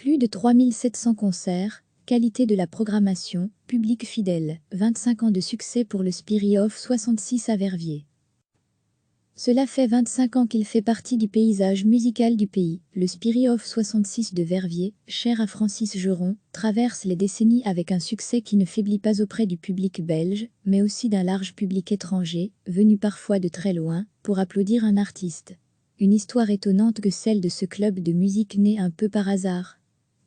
Plus de 3700 concerts, qualité de la programmation, public fidèle, 25 ans de succès pour le Spirit of 66 à Verviers. Cela fait 25 ans qu'il fait partie du paysage musical du pays. Le Spirit of 66 de Verviers, cher à Francis Jeron, traverse les décennies avec un succès qui ne faiblit pas auprès du public belge, mais aussi d'un large public étranger, venu parfois de très loin, pour applaudir un artiste. Une histoire étonnante que celle de ce club de musique né un peu par hasard.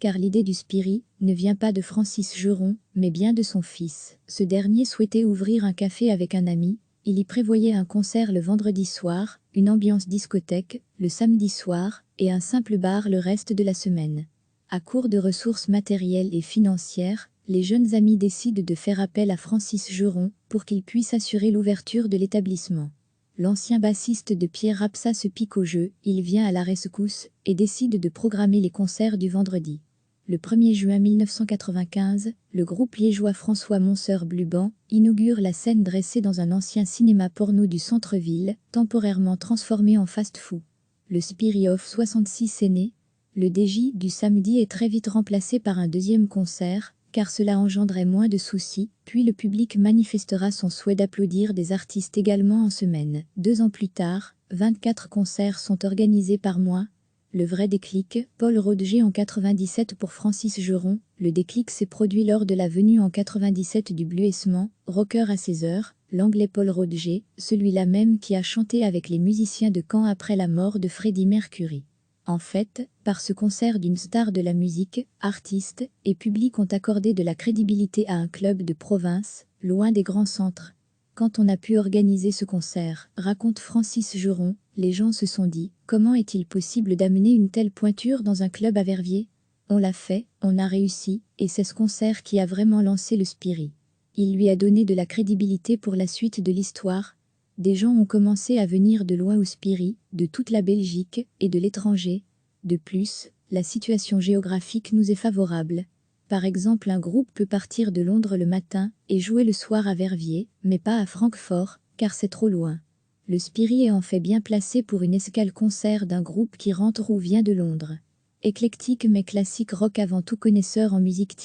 Car l'idée du Spirit ne vient pas de Francis Jeron, mais bien de son fils. Ce dernier souhaitait ouvrir un café avec un ami. Il y prévoyait un concert le vendredi soir, une ambiance discothèque, le samedi soir, et un simple bar le reste de la semaine. À court de ressources matérielles et financières, les jeunes amis décident de faire appel à Francis Jeron pour qu'il puisse assurer l'ouverture de l'établissement. L'ancien bassiste de Pierre Rapsa se pique au jeu, il vient à la rescousse et décide de programmer les concerts du vendredi. Le 1er juin 1995, le groupe liégeois François Monseur-Bluban inaugure la scène dressée dans un ancien cinéma porno du centre-ville, temporairement transformé en fast-food. Le Spirit of 66 est né. Le DJ du samedi est très vite remplacé par un deuxième concert, car cela engendrait moins de soucis, puis le public manifestera son souhait d'applaudir des artistes également en semaine. 2 ans plus tard, 24 concerts sont organisés par mois. Le vrai déclic, Paul Rodger en 97 pour Francis Jeron. Le déclic s'est produit lors de la venue en 97 du Bluesman, rocker à 16 heures, l'anglais Paul Rodger, celui-là même qui a chanté avec les musiciens de Caen après la mort de Freddie Mercury. En fait, par ce concert d'une star de la musique, artistes et public ont accordé de la crédibilité à un club de province, loin des grands centres. Quand on a pu organiser ce concert, raconte Francis Jeron, les gens se sont dit « Comment est-il possible d'amener une telle pointure dans un club à Verviers ?» On l'a fait, on a réussi, et c'est ce concert qui a vraiment lancé le Spirit. Il lui a donné de la crédibilité pour la suite de l'histoire. Des gens ont commencé à venir de loin au Spirit, de toute la Belgique et de l'étranger. De plus, la situation géographique nous est favorable. Par exemple, un groupe peut partir de Londres le matin et jouer le soir à Verviers, mais pas à Francfort, car c'est trop loin. Le Spirit est en fait bien placé pour une escale concert d'un groupe qui rentre ou vient de Londres. Éclectique mais classique rock avant tout connaisseur en musique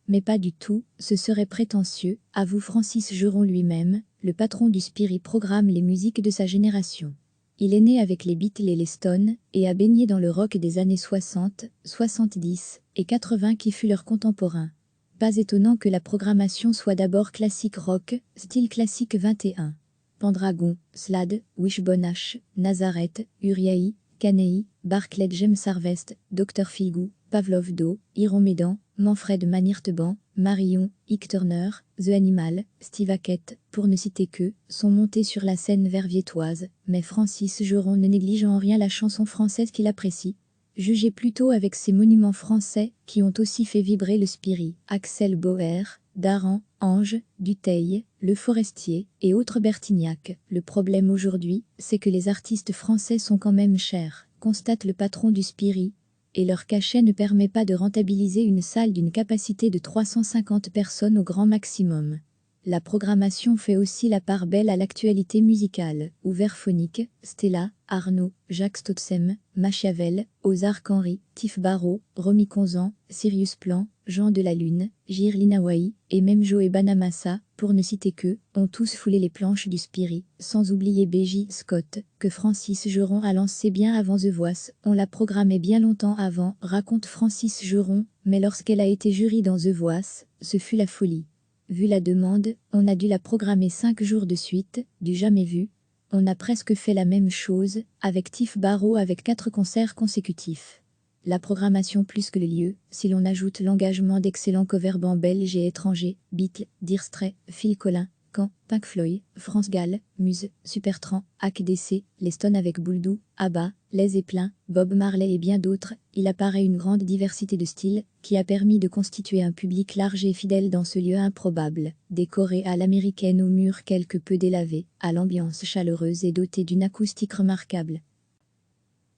mais pas du tout, ce serait prétentieux, avoue Francis Jeron lui-même, le patron du Spirit programme les musiques de sa génération. Il est né avec les Beatles et les Stones, et a baigné dans le rock des années 60, 70 et 80 qui fut leur contemporain. Pas étonnant que la programmation soit d'abord classique rock, style classique 21. Pendragon, Slade, Wishbone Ash, Nazareth, Uriah, Caney, Barclay James Harvest, Dr Philgood, Pavlov Do, Iron Maiden, Manfred Manirteban, Marion, Ike Turner, The Animal, Steve Hackett, pour ne citer que, sont montés sur la scène verviétoise, mais Francis Jeron ne néglige en rien la chanson française qu'il apprécie. Jugez plutôt avec ces monuments français qui ont aussi fait vibrer le Spirit, Axel Bauer, Daran, Ange, Dutheil, Le Forestier et autres Bertignac. Le problème aujourd'hui, c'est que les artistes français sont quand même chers, constate le patron du Spirit, et leur cachet ne permet pas de rentabiliser une salle d'une capacité de 350 personnes au grand maximum. La programmation fait aussi la part belle à l'actualité musicale, Ouvert Phonique, Stella, Arnaud, Jacques Stotsem, Machiavel, Ozark Henry, Tiff Barrow, Romy Conzan, Sirius Plan, Jean de la Lune, Jirlin Hawaii, et même Joe Banamassa, pour ne citer que, ont tous foulé les planches du Spirit, sans oublier B.J. Scott, que Francis Jeron a lancé bien avant The Voice. On l'a programmé bien longtemps avant, raconte Francis Jeron, mais lorsqu'elle a été jury dans The Voice, ce fut la folie. Vu la demande, on a dû la programmer 5 jours de suite, du jamais vu. On a presque fait la même chose, avec Tiff Barrow avec 4 concerts consécutifs. La programmation plus que le lieu, si l'on ajoute l'engagement d'excellents coverbans belges et étrangers, Beatles, Dire Straits, Phil Collins, Can, Pink Floyd, France Gall, Muse, Supertramp, AC/DC, les Stones avec Bouledou, ABBA, Les Zeppelin, Bob Marley et bien d'autres, il apparaît une grande diversité de styles, qui a permis de constituer un public large et fidèle dans ce lieu improbable, décoré à l'américaine aux murs quelque peu délavés, à l'ambiance chaleureuse et doté d'une acoustique remarquable.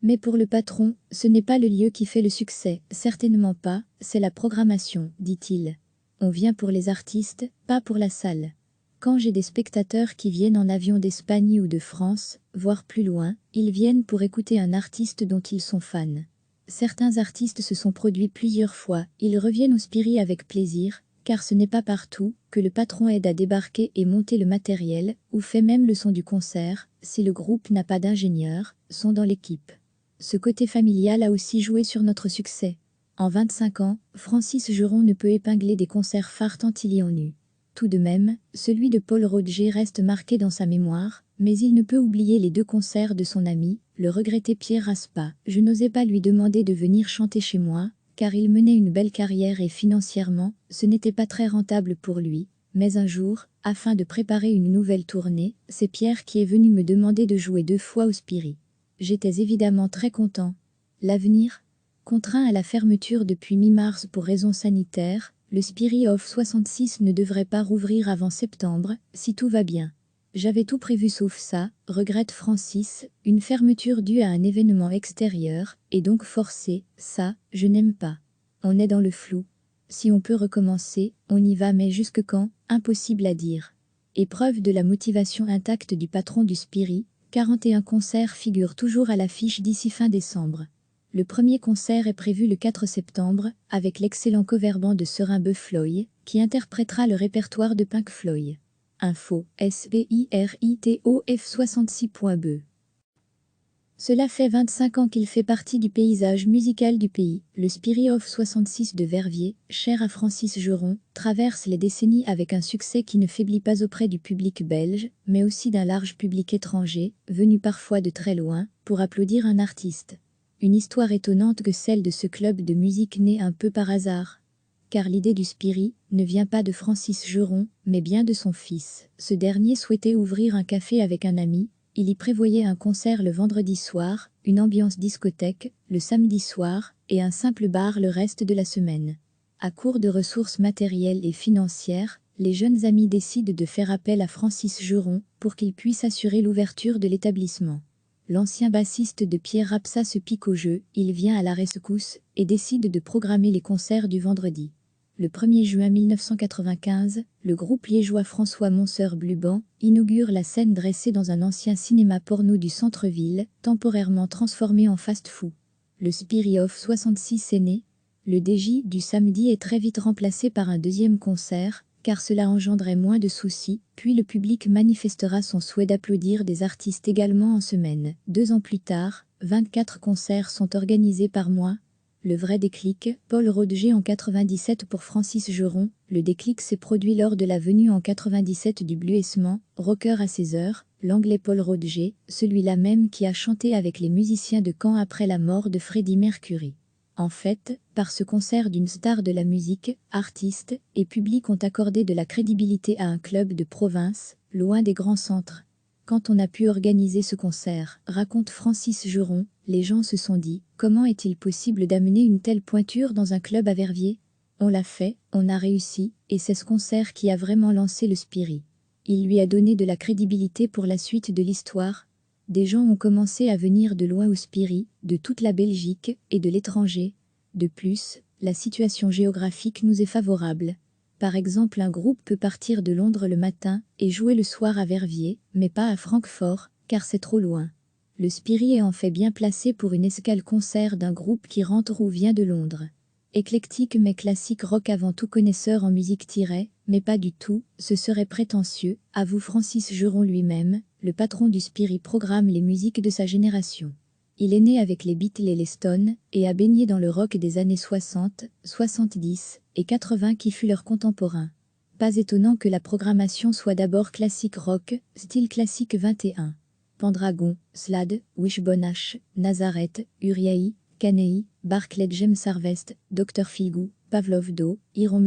Mais pour le patron, ce n'est pas le lieu qui fait le succès, certainement pas, c'est la programmation, dit-il. On vient pour les artistes, pas pour la salle. Quand j'ai des spectateurs qui viennent en avion d'Espagne ou de France, voire plus loin, ils viennent pour écouter un artiste dont ils sont fans. Certains artistes se sont produits plusieurs fois, ils reviennent au Spirit avec plaisir, car ce n'est pas partout que le patron aide à débarquer et monter le matériel, ou fait même le son du concert, si le groupe n'a pas d'ingénieur, sont dans l'équipe. Ce côté familial a aussi joué sur notre succès. En 25 ans, Francis Juron ne peut épingler des concerts phares tant il y en eut. Tout de même, celui de Paul Rodger reste marqué dans sa mémoire, mais il ne peut oublier les 2 concerts de son ami, le regretté Pierre Raspa. Je n'osais pas lui demander de venir chanter chez moi, car il menait une belle carrière et financièrement, ce n'était pas très rentable pour lui. Mais un jour, afin de préparer une nouvelle tournée, c'est Pierre qui est venu me demander de jouer 2 fois au Spirit. J'étais évidemment très content. L'avenir ? Contraint à la fermeture depuis mi-mars pour raisons sanitaires, le Spirit of 66 ne devrait pas rouvrir avant septembre, si tout va bien. J'avais tout prévu sauf ça, regrette Francis, une fermeture due à un événement extérieur, et donc forcée, ça, je n'aime pas. On est dans le flou. Si on peut recommencer, on y va, mais jusque quand, impossible à dire. Épreuve de la motivation intacte du patron du Spirit, 41 concerts figurent toujours à l'affiche d'ici fin décembre. Le premier concert est prévu le 4 septembre, avec l'excellent coverband de Serin Beuffloy, qui interprétera le répertoire de Pink Floyd. Info, SPIRITOF66.be. Cela fait 25 ans qu'il fait partie du paysage musical du pays. Le Spirit of 66 de Verviers, cher à Francis Juron, traverse les décennies avec un succès qui ne faiblit pas auprès du public belge, mais aussi d'un large public étranger, venu parfois de très loin, pour applaudir un artiste. Une histoire étonnante que celle de ce club de musique né un peu par hasard. Car l'idée du Spirit ne vient pas de Francis Juron, mais bien de son fils. Ce dernier souhaitait ouvrir un café avec un ami, il y prévoyait un concert le vendredi soir, une ambiance discothèque, le samedi soir, et un simple bar le reste de la semaine. À court de ressources matérielles et financières, les jeunes amis décident de faire appel à Francis Juron pour qu'il puisse assurer l'ouverture de l'établissement. L'ancien bassiste de Pierre Rapsa se pique au jeu, il vient à la rescousse et décide de programmer les concerts du vendredi. Le 1er juin 1995, le groupe liégeois François Monseur-Bluban inaugure la scène dressée dans un ancien cinéma porno du centre-ville, temporairement transformé en fast-food. Le Spirit of 66 est né. Le DJ du samedi est très vite remplacé par un deuxième concert, car cela engendrait moins de soucis, puis le public manifestera son souhait d'applaudir des artistes également en semaine. 2 ans plus tard, 24 concerts sont organisés par mois. Le vrai déclic, Paul Rodger en 97 pour Francis Juron. Le déclic s'est produit lors de la venue en 97 du Bluesman, rocker à 16 heures, l'anglais Paul Rodger, celui-là même qui a chanté avec les musiciens de Caen après la mort de Freddie Mercury. En fait, par ce concert d'une star de la musique, artistes et public ont accordé de la crédibilité à un club de province, loin des grands centres. Quand on a pu organiser ce concert, raconte Francis Juron, les gens se sont dit « Comment est-il possible d'amener une telle pointure dans un club à Verviers ?» On l'a fait, on a réussi, et c'est ce concert qui a vraiment lancé le Spirit. Il lui a donné de la crédibilité pour la suite de l'histoire. Des gens ont commencé à venir de loin au Spirit, de toute la Belgique et de l'étranger. De plus, la situation géographique nous est favorable. Par exemple, un groupe peut partir de Londres le matin et jouer le soir à Verviers, mais pas à Francfort, car c'est trop loin. Le Spirit est en fait bien placé pour une escale concert d'un groupe qui rentre ou vient de Londres. Éclectique mais classique rock avant tout connaisseur en musique mais pas du tout, ce serait prétentieux, avoue Francis Juron lui-même, le patron du Spirit programme les musiques de sa génération. Il est né avec les Beatles et les Stones, et a baigné dans le rock des années 60, 70 et 80 qui fut leur contemporain. Pas étonnant que la programmation soit d'abord classique rock, style classique 21. Pendragon, Slade, Wishbone Ash, Nazareth, Uriah, Caney, Barclay James Harvest, Dr Figou, Pavlov Do, Iron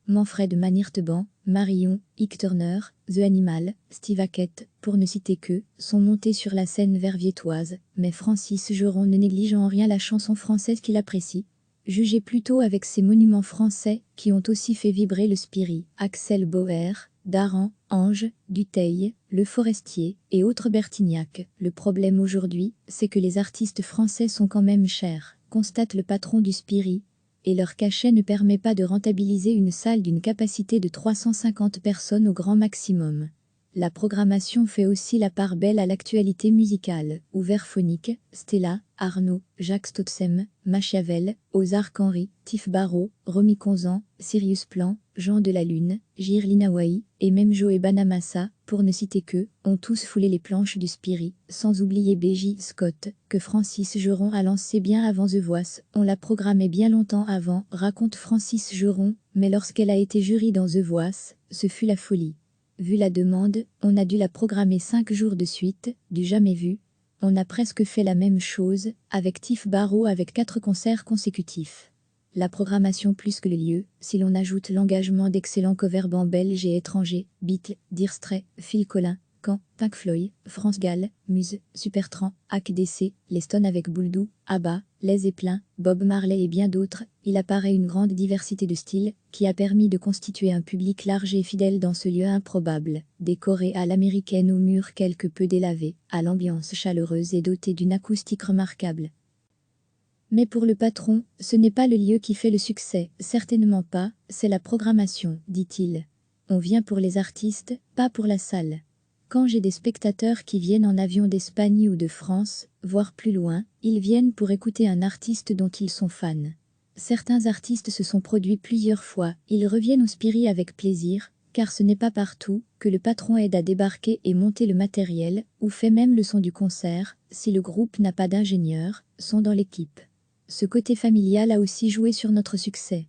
Manfred Manirteban, Marion, Ike Turner, The Animal, Steve Hackett, pour ne citer que, sont montés sur la scène verviétoise, mais Francis Juron ne néglige en rien la chanson française qu'il apprécie. Jugez plutôt avec ces monuments français qui ont aussi fait vibrer le Spirit, Axel Bauer, Daran, Ange, Dutheil, Le Forestier et autres Bertignac. Le problème aujourd'hui, c'est que les artistes français sont quand même chers, constate le patron du Spirit, et leur cachet ne permet pas de rentabiliser une salle d'une capacité de 350 personnes au grand maximum. La programmation fait aussi la part belle à l'actualité musicale, ouvert phonique, Stella, Arnaud, Jacques Stotsem, Machiavel, Ozark Henry, Tiff Barrow, Romy Conzan, Sirius Plan, Jean de la Lune, Jirlina Wai, et même Joe Banamassa, pour ne citer que, ont tous foulé les planches du Spiri, sans oublier B.J. Scott, que Francis Geron a lancé bien avant The Voice, on l'a programmé bien longtemps avant, raconte Francis Geron, mais lorsqu'elle a été jury dans The Voice, ce fut la folie. Vu la demande, on a dû la programmer 5 jours de suite, du jamais vu. On a presque fait la même chose, avec Tiff Barrow avec 4 concerts consécutifs. La programmation plus que le lieu, si l'on ajoute l'engagement d'excellents coverbans belges et étrangers, Beatles, Dire Straits, Phil Collins, Can, Pink Floyd, France Gall, Muse, Supertramp, AC/DC, les Stones avec Bouledou, ABBA, Les Zeppelin, Bob Marley et bien d'autres, il apparaît une grande diversité de styles, qui a permis de constituer un public large et fidèle dans ce lieu improbable, décoré à l'américaine aux murs quelque peu délavés, à l'ambiance chaleureuse et doté d'une acoustique remarquable. Mais pour le patron, ce n'est pas le lieu qui fait le succès, certainement pas, c'est la programmation, dit-il. On vient pour les artistes, pas pour la salle. Quand j'ai des spectateurs qui viennent en avion d'Espagne ou de France, voire plus loin, ils viennent pour écouter un artiste dont ils sont fans. Certains artistes se sont produits plusieurs fois, ils reviennent au Spiri avec plaisir, car ce n'est pas partout que le patron aide à débarquer et monter le matériel, ou fait même le son du concert, si le groupe n'a pas d'ingénieur, sont dans l'équipe. Ce côté familial a aussi joué sur notre succès.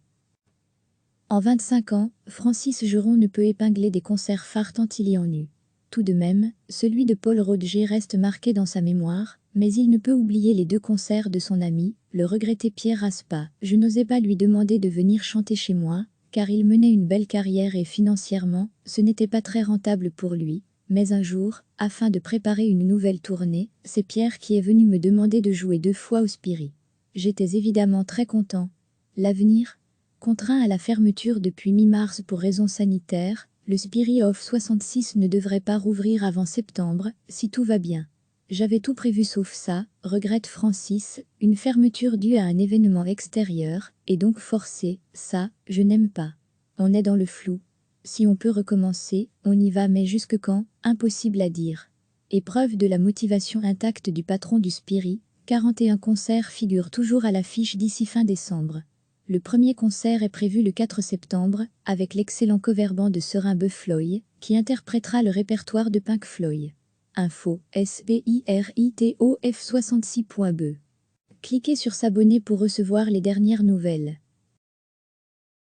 En 25 ans, Francis Geron ne peut épingler des concerts phares tant il y en eut. Tout de même, celui de Paul Rodger reste marqué dans sa mémoire, mais il ne peut oublier les 2 concerts de son ami, le regretté Pierre Raspa. Je n'osais pas lui demander de venir chanter chez moi, car il menait une belle carrière et financièrement, ce n'était pas très rentable pour lui. Mais un jour, afin de préparer une nouvelle tournée, c'est Pierre qui est venu me demander de jouer 2 fois au Spiri. J'étais évidemment très content. L'avenir ? Contraint à la fermeture depuis mi-mars pour raisons sanitaires, le Spiri of 66 ne devrait pas rouvrir avant septembre, si tout va bien. J'avais tout prévu sauf ça, regrette Francis, une fermeture due à un événement extérieur, et donc forcée, ça, je n'aime pas. On est dans le flou. Si on peut recommencer, on y va, mais jusque quand, impossible à dire. Épreuve de la motivation intacte du patron du Spiri, 41 concerts figurent toujours à l'affiche d'ici fin décembre. Le premier concert est prévu le 4 septembre, avec l'excellent coverband de Serin Beuffloy, qui interprétera le répertoire de Pink Floyd. Info, SPIRITOF66.be. Cliquez sur s'abonner pour recevoir les dernières nouvelles.